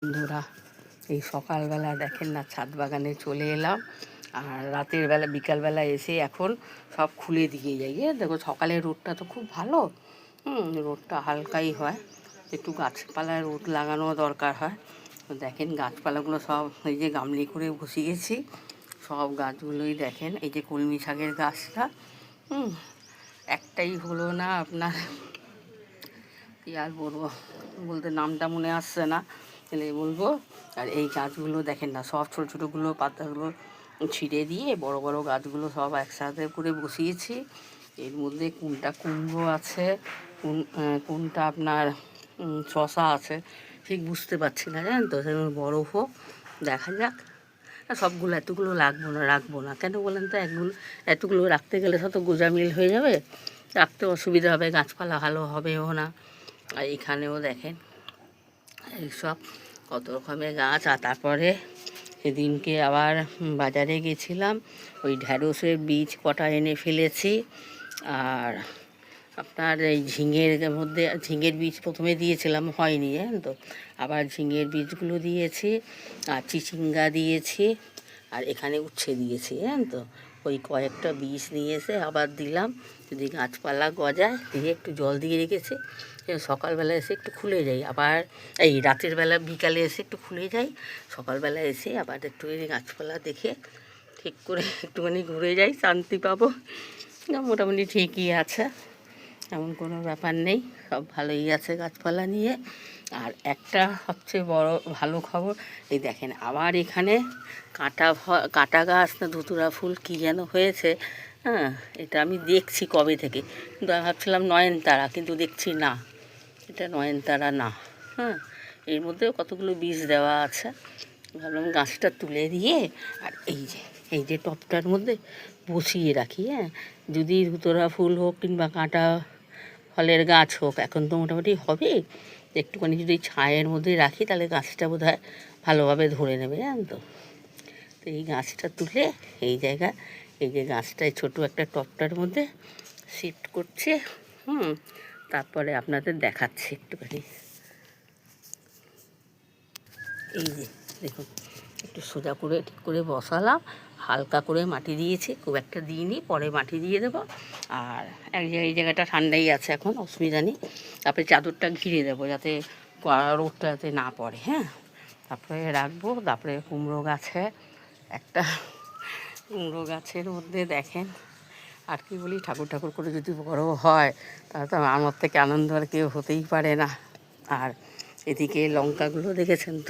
বন্ধুরা, এই সকালবেলা দেখেন না ছাদ বাগানে চলে এলাম। আর রাতের বেলা বিকালবেলা এসে এখন সব খুলে দিয়ে যাই। দেখো সকালের রোদটা তো খুব ভালো, রোদটা হালকাই হয়, একটু গাছপালায় রোদ লাগানো দরকার হয়। তো দেখেন গাছপালাগুলো সব এই যে গামলি করে বসিয়েছি, সব গাছগুলোই দেখেন। এই যে কলমি শাকের গাছটা একটাই হলো না আপনার, কী আর বলবো, বলতে নামটা মনে আসছে না, তাহলে বলবো। আর এই গাছগুলো দেখেন না, সব ছোটো ছোটোগুলো পাতাগুলো ছিঁড়ে দিয়ে বড় বড় গাছগুলো সব একসাথে করে বসিয়েছি। এর মধ্যে কোনটা কুমড়ো আছে, কোনটা আপনার শশা আছে, ঠিক বুঝতে পারছি না, জানেন তো। সেগুলো বড় হোক, দেখা যাক। সবগুলো এতগুলো রাখবো না কেন বলেন তো, এতগুলো রাখতে গেলে সব তো গোজামিল হয়ে যাবে, রাখতে অসুবিধা হবে, গাছপালা ভালো হবেও না। আর এখানেও দেখেন এইসব কত রকমের গাছ। আর তারপরে সেদিনকে আবার বাজারে গেছিলাম, ওই ঢ্যাঁড়সের বীজ কটা এনে ফেলেছি। আর আপনার এই ঝিঙের বীজ প্রথমে দিয়েছিলাম, হয়নি, জানেন তো। আবার ঝিঙের বীজগুলো দিয়েছি, আর চিচিঙ্গা দিয়েছি, আর এখানে উচ্ছে দিয়েছি, জানেন তো। ওই কয়েকটা বীজ নিয়ে এসে আবার দিলাম, যদি গাছপালা গজায়। দিয়ে একটু জল দিয়ে রেখেছি, সকালবেলা এসে একটু খুলে যাই, আবার এই রাতের বেলা বিকালে এসে একটু খুলে যাই, সকালবেলা এসে আবার একটু গাছপালা দেখে ঠিক করে একটুখানি ঘুরে যাই, শান্তি পাবো। মোটামুটি ঠিকই আছে, এমন কোনো ব্যাপার নেই, সব ভালোই আছে গাছপালা নিয়ে। আর একটা সবচেয়ে বড় ভালো খবর, এই দেখেন আবার এখানে কাঁটা গাছ না ধুতুরা ফুল কী যেন হয়েছে, এটা আমি দেখছি কবে থেকে, কিন্তু আমি ভাবছিলাম নয়নতারা, কিন্তু দেখছি না, এটা নয়নতারা না। এর মধ্যেও কতগুলো বীজ দেওয়া আছে। ভাবলাম গাছটা তুলে দিয়ে আর এই যে টবটার মধ্যে বসিয়ে রাখি, যদি ধুতরা ফুল হোক কিংবা কাঁটা ফলের গাছ হোক, এখন তো মোটামুটি হবে, একটুখানি যদি ছায়ের মধ্যে রাখি তাহলে গাছটা বোধহয় ভালোভাবে ধরে নেবে, জানেন তো। তো এই গাছটা তুলে এই যে গাছটায় ছোটো একটা টবটার মধ্যে শিফট করছে, তারপরে আপনাদের দেখাচ্ছি একটুখানি। এই যে দেখুন, একটু সোজা করে ঠিক করে বসালাম, হালকা করে মাটি দিয়েছি, খুব একটা দিইনি, পরে মাটি দিয়ে দেবো। আর এই জায়গাটা ঠান্ডাই আছে এখন, অসুবিধা নেই। তারপরে চাদরটা ঘিরে দেবো যাতে রোদটা যাতে না পড়ে, তারপরে রাখবো। তারপরে কুমড়ো গাছের মধ্যে দেখেন, আর কি বলি, ঠাকুর করে যদি বড় হয় তাহলে তো আমার থেকে আনন্দ আর কেউ হতেই পারে না। আর এদিকে লঙ্কাগুলো দেখেছেন তো।